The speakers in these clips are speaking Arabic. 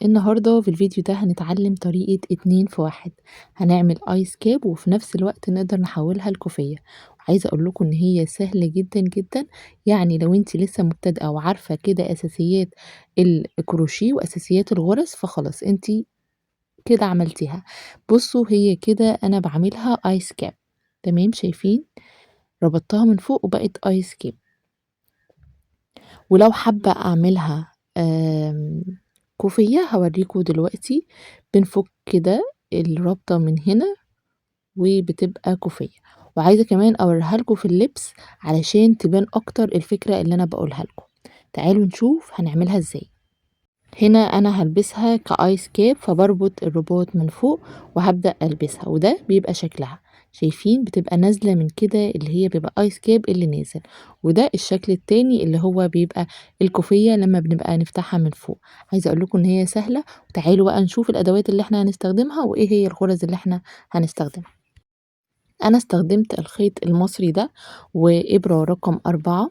النهاردة في الفيديو ده هنتعلم طريقة 2 في 1. هنعمل ايس كاب وفي نفس الوقت نقدر نحولها لكوفية. وعايزة اقول لكم ان هي سهلة جدا جدا. يعني لو انت لسه مبتدئة وعارفة كده اساسيات الكروشيه واساسيات الغرز فخلاص انت كده عملتيها. بصوا هي كده انا بعملها ايس كاب. تمام شايفين؟ ربطتها من فوق وبقت ايس كاب. ولو حابة أعملها كوفية هاوريكم دلوقتي. بنفك كده الرابطة من هنا وبتبقى كوفية. وعايزة كمان أوريها لكم في اللبس علشان تبان أكتر الفكرة اللي أنا بقولها لكم. تعالوا نشوف هنعملها ازاي. هنا أنا هلبسها كآيس كاب فبربط الرباط من فوق وهبدأ ألبسها وده بيبقى شكلها. شايفين بتبقى نازلة من كده اللي هي بيبقى آيس كاب اللي نازل. وده الشكل التاني اللي هو بيبقى الكوفية لما بنبقى نفتحها من فوق. عايزة أقول لكم إن هي سهلة. وتعالوا بقى نشوف الأدوات اللي احنا هنستخدمها وإيه هي الغرز اللي احنا هنستخدمها. أنا استخدمت الخيط المصري ده وإبرة رقم 4.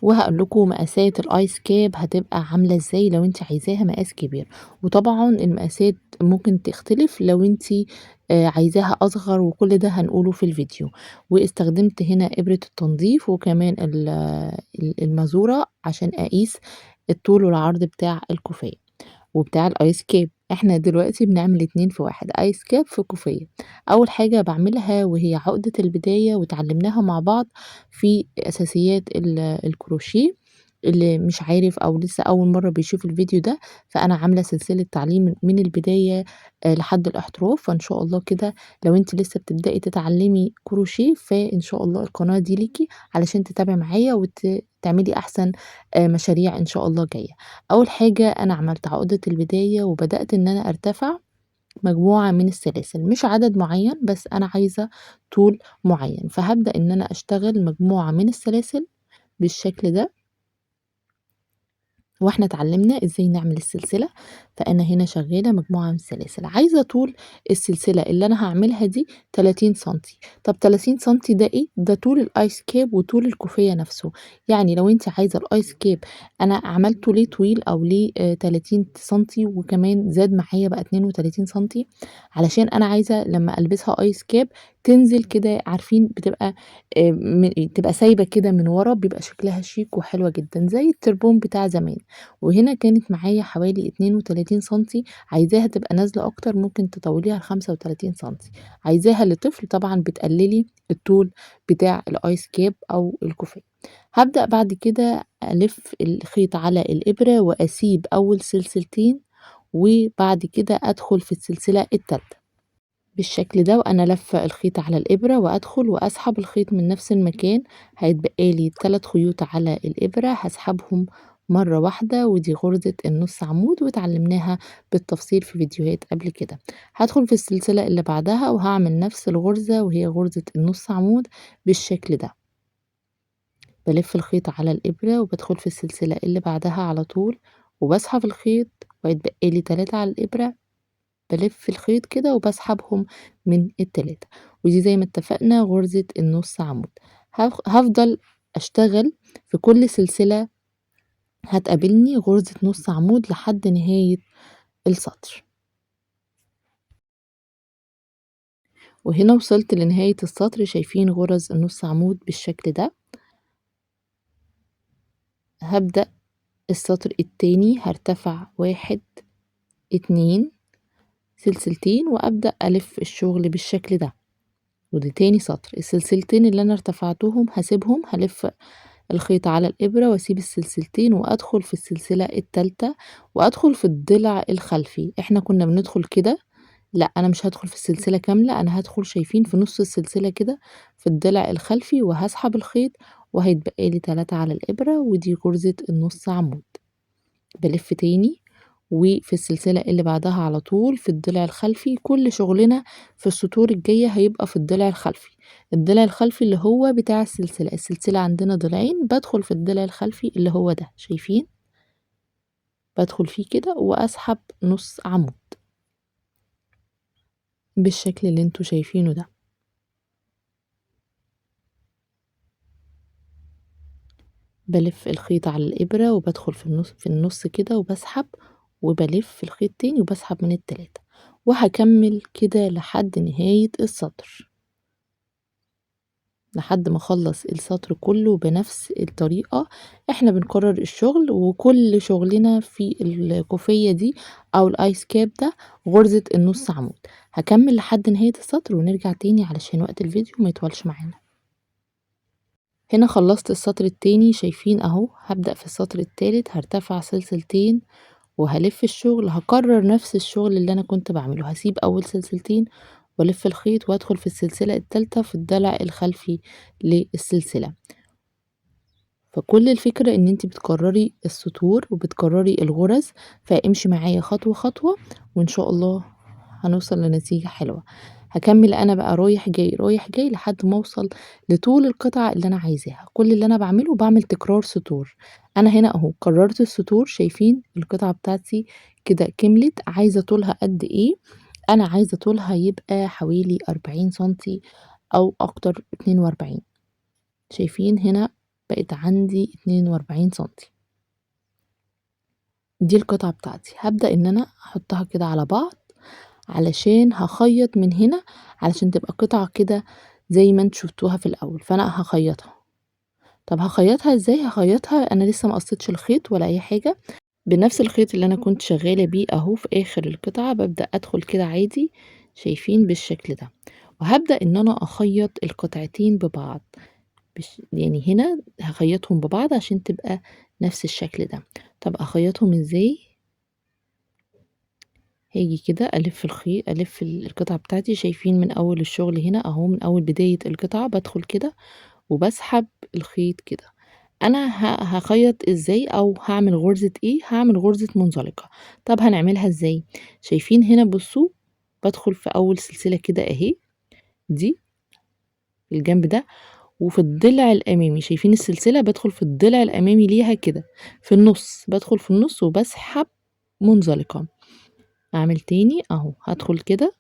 وهاقول لكم مقاسات الآيس كاب هتبقى عاملة إزاي لو أنتِ عايزاها مقاس كبير، وطبعًا المقاسات ممكن تختلف لو أنتِ عايزاها أصغر وكل ده هنقوله في الفيديو. واستخدمت هنا إبرة التنضيف وكمان المازورة عشان أقيس الطول والعرض بتاع الكوفية. وبتاع الآيس كاب. إحنا دلوقتي بنعمل 2 في 1 آيس كاب في كوفية. أول حاجة باعملها وهي عقدة البداية واتعلمناها مع بعض في أساسيات الكروشيه. اللي مش عارف أو لسه أول مرة بيشوف الفيديو ده فأنا عاملة سلسلة تعليم من البداية لحد الاحتراف. فإن شاء الله كده لو انت لسه بتبدأي تتعلمي كروشيه فإن شاء الله القناة دي ليكي علشان تتابعي معايا وتعملي أحسن مشاريع إن شاء الله جاية. أول حاجة أنا عملت عقدة البداية وبدأت إن أنا أرتفع مجموعة من السلاسل مش عدد معين بس أنا عايزة طول معين فهبدأ إن أنا أشتغل مجموعة من السلاسل بالشكل ده. واحنا اتعلمنا ازاي نعمل السلسلة. فانا هنا شغالة مجموعة من السلاسل عايزة طول السلسلة اللي انا هعملها دي 30 سنتي. طب 30 سنتي ده ايه؟ ده طول الايس كاب وطول الكوفية نفسه. يعني لو انت عايزة الايس كاب انا عملته ليه طويل او ليه 30 سنتي وكمان زاد معايا بقى 32 سنتي. علشان انا عايزة لما البسها ايس كاب تنزل كده عارفين بتبقى تبقى سايبة كده من ورا بيبقى شكلها شيك وحلوة جدا زي التربون بتاع زمان. وهنا كانت معايا حوالي 32 سنتي. عايزاها تبقى نازلة اكتر ممكن تطوليها ل35 سنتي. عايزاها لطفل طبعا بتقللي الطول بتاع الايس كاب او الكوفية. هبدأ بعد كده ألف الخيط على الإبرة وأسيب أول سلسلتين وبعد كده أدخل في السلسلة التالتة بالشكل ده. وأنا لفة الخيط على الإبرة وأدخل وأسحب الخيط من نفس المكان. هيتبقى لي 3 خيوط على الإبرة هسحبهم مرة واحدة ودي غرزة النص عمود واتعلمناها بالتفصيل في فيديوهات قبل كده. هدخل في السلسلة اللي بعدها وهعمل نفس الغرزة وهي غرزة النص عمود بالشكل ده. بلف الخيط على الإبرة وبدخل في السلسلة اللي بعدها على طول وبسحب الخيط ويتبقى لي 3 على الإبرة. بالف الخيط كده وبسحبهم من التلاتة. ودي زي ما اتفقنا غرزة النص عمود. هفضل اشتغل في كل سلسلة هتقابلني غرزة نص عمود لحد نهاية السطر. وهنا وصلت لنهاية السطر شايفين غرز النص عمود بالشكل ده. هبدأ السطر التاني هرتفع 1 2 سلسلتين وأبدأ ألف الشغل بالشكل ده. ودي تاني سطر السلسلتين اللي أنا ارتفعتهم هسيبهم هلف الخيط على الإبرة وأسيب السلسلتين وأدخل في السلسلة التالتة وأدخل في الضلع الخلفي. احنا كنا بندخل كده. لا أنا مش هدخل في السلسلة كاملة أنا هدخل شايفين في نص السلسلة كده في الضلع الخلفي وهسحب الخيط وهيتبقى لي 3 على الإبرة ودي غرزة النص عمود. بلف تاني وفي السلسلة اللي بعدها على طول في الضلع الخلفي. كل شغلنا في السطور الجاية هيبقى في الضلع الخلفي. الضلع الخلفي اللي هو بتاع السلسلة عندنا ضلعين بدخل في الضلع الخلفي اللي هو ده شايفين بدخل فيه كده وأسحب نص عمود بالشكل اللي انتوا شايفينه ده. بلف الخيط على الإبرة وبدخل في النص كده وبسحب وبلف الخيط تاني وبسحب من التلاتة، وهكمل كده لحد نهاية السطر، لحد ما اخلص السطر كله بنفس الطريقة. احنا بنكرر الشغل، وكل شغلنا في الكوفية دي او الايس كاب ده غرزة النص عمود. هكمل لحد نهاية السطر ونرجع تاني علشان وقت الفيديو ما يطولش معانا. هنا خلصت السطر التاني، شايفين اهو هبدأ في السطر التالت هرتفع سلسلتين وهلف الشغل، هكرر نفس الشغل اللي انا كنت بعمله، هسيب اول سلسلتين والف الخيط وادخل في السلسلة التالتة في الضلع الخلفي للسلسلة. فكل الفكرة ان انت بتكرري السطور وبتكرري الغرز، فامشي معايا خطوة خطوة وان شاء الله هنوصل لنتيجة حلوة. هكمل انا بقى رايح جاي رايح جاي لحد ما اوصل لطول القطعة اللي انا عايزاها. كل اللي انا بعمله بعمل تكرار سطور. انا هنا اهو كررت السطور، شايفين القطعة بتاعتي كده كملت. عايزة طولها قد ايه؟ انا عايزة طولها يبقى حوالي 40 سنتي او اكتر، 42. شايفين هنا بقت عندي 42 سنتي. دي القطعة بتاعتي، هبدأ ان انا احطها كده على بعض علشان هخيط من هنا علشان تبقى قطعة كده زي ما انتوا شفتوها في الاول. فانا هخيطها. طب هخيطها ازاي؟ هخيطها انا لسه ما قصيتش الخيط ولا اي حاجة، بنفس الخيط اللي انا كنت شغالة بيه اهو. في اخر القطعة ببدأ ادخل كده عادي، شايفين بالشكل ده، وهبدأ ان انا اخيط القطعتين ببعض. يعني هنا هخيطهم ببعض عشان تبقى نفس الشكل ده. طب اخيطهم ازاي؟ هاجي كده الف الخيط، الف القطعة بتاعتي، شايفين من اول الشغل هنا اهو، من اول بداية القطعة بدخل كده وبسحب الخيط كده. انا هخيط ازاي او هعمل غرزة ايه؟ هعمل غرزة منزلقة. طب هنعملها ازاي؟ شايفين هنا بصوا، بدخل في اول سلسلة كده اهي، دي الجنب ده، وفي الضلع الامامي شايفين السلسله، بدخل في الضلع الامامي ليها كده في النص، بدخل في النص وبسحب منزلقه. اعمل تاني اهو، هدخل كده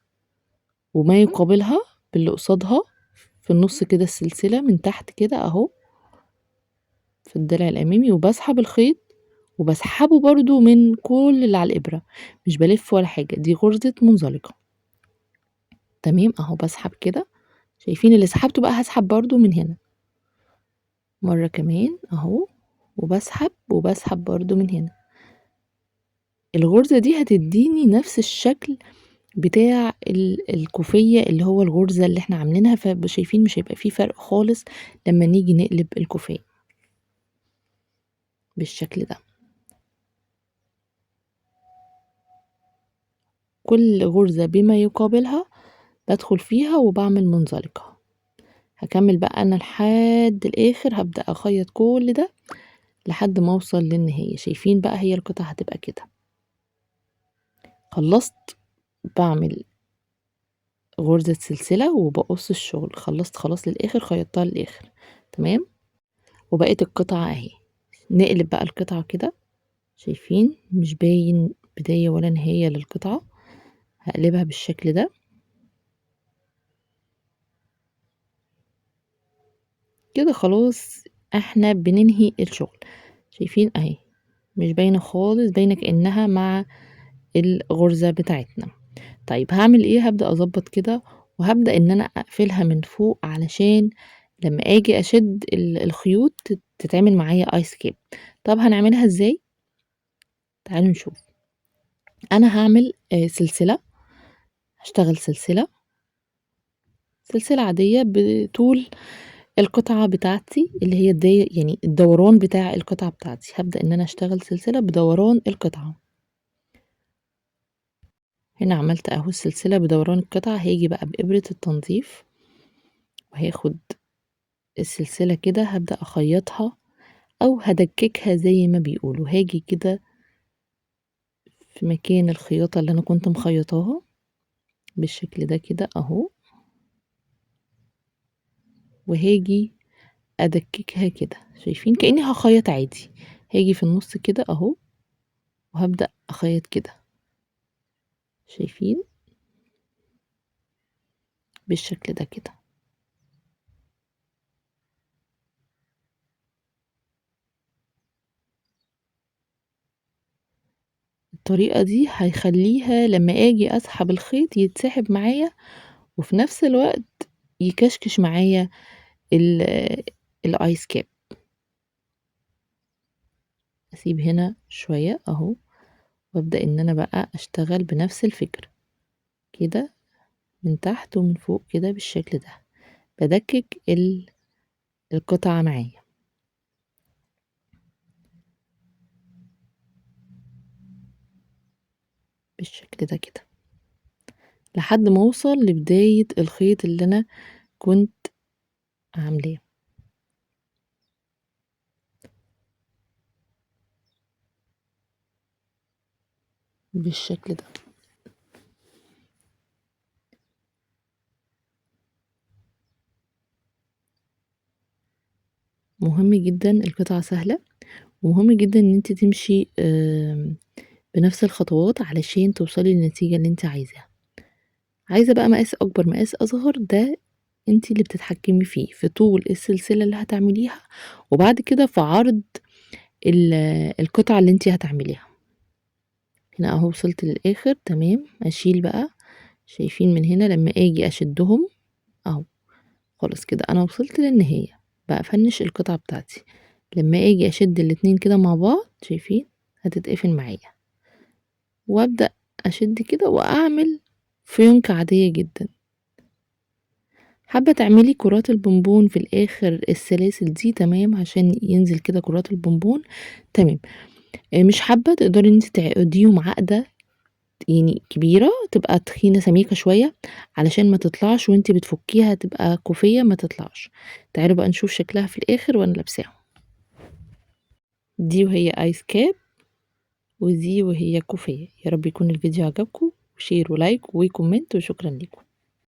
وما يقابلها باللي قصادها في النص كده السلسله من تحت كده اهو في الضلع الامامي، وبسحب الخيط وبسحبه برضو من كل اللي على الابره، مش بلف ولا حاجه، دي غرزه منزلقه. تمام اهو، بسحب كده، شايفين اللي سحبته بقى هسحب برضو من هنا مرة كمان اهو، وبسحب وبسحب برضو من هنا. الغرزة دي هتديني نفس الشكل بتاع الكوفية اللي هو الغرزة اللي احنا عاملينها، فشايفين مش هيبقى فيه فرق خالص لما نيجي نقلب الكوفية بالشكل ده. كل غرزة بما يقابلها بدخل فيها وبعمل منزلقة. هكمل بقى انا لحد الاخر، هبدأ اخيط كل ده لحد ما اوصل للنهاية. شايفين بقى هي القطعة هتبقى كده. خلصت بعمل غرزة سلسلة وبقص الشغل، خلصت خلاص للآخر، خيطتها للآخر تمام. وبقيت القطعة اهي. نقلب بقى القطعة كده، شايفين مش باين بداية ولا نهاية للقطعة. هقلبها بالشكل ده كده. خلاص احنا بننهي الشغل. شايفين اهي مش باينة خالص، باينة كأنها مع الغرزة بتاعتنا. طيب هعمل ايه؟ هبدأ اظبط كده وهبدأ ان انا اقفلها من فوق علشان لما اجي اشد الخيوط تتعمل معايا ايس كيب. طب هنعملها ازاي؟ تعالوا نشوف. انا هعمل سلسلة، هشتغل سلسلة عادية بطول القطعة بتاعتي اللي هي يعني الدوران بتاع القطعة بتاعتي. هبدأ ان انا اشتغل سلسلة بدوران القطعة. هنا عملت اهو السلسلة بدوران القطعة. هيجي بقى بإبرة التنظيف وهاخد السلسلة كده، هبدأ اخيطها او هدككها زي ما بيقولوا. هاجي كده في مكان الخياطة اللي انا كنت مخيطاها بالشكل ده كده اهو، وهاجي ادككها كده. شايفين كأني هخيط عادي. هاجي في النص كده اهو وهبدأ اخيط كده، شايفين بالشكل ده كده. الطريقة دي هيخلّيها لمّا آجي أسحب الخيط يتسحب معايا، وفي نفس الوقت يكشكش معايا ال الice cap. أسيب هنا شوية أهو، وأبدأ إن أنا بقى أشتغل بنفس الفكرة، كده من تحت ومن فوق كده بالشكل ده، بادكِّك القطعة معايا. بالشكل ده كده، لحد ما أوصل لبداية الخيط اللي أنا كنت عاملاه. بالشكل ده. مهم جدًا القطعة سهلة، ومهم جدًا إن أنتِ تمشي بنفس الخطوات علشان توصلي للنتيجة اللي أنتِ عايزاها. عايزة بقى مقاس أكبر، مقاس أصغر، ده أنتِ اللي بتتحكمي فيه، في طول السلسلة اللي هتعمليها، وبعد كده في عرض القطعة اللي أنتِ هتعمليها. هنا أهو وصلت للآخر تمام، أشيل بقى، شايفين من هنا لمّا آجي أشدهم أهو، خلاص كده أنا وصلت للنهاية، بافنش القطعة بتاعتي، لمّا آجي أشد الاتنين كده مع بعض شايفين، هتتقفل معايا، وأبدأ أشد كده وأعمل فيونكة عادية جدًا. حابة تعملي كرات البونبون في الآخر السلاسل دي تمام، عشان ينزل كده كرات البونبون تمام، مش حابة تقدري إن أنتِ تعقديهم عقدة يعني كبيرة، تبقى تخينة سميكة شوية، علشان ما تطلعش وأنتِ بتفكيها تبقى كوفية ما تطلعش. تعالوا بقى نشوف شكلها في الآخر وأنا لابساهم. دي وهي آيس كاب، ودي وهي كوفية. يا رب يكون الفيديو عجبكم، وشير ولايك وكومنت، وشكرًا ليكم.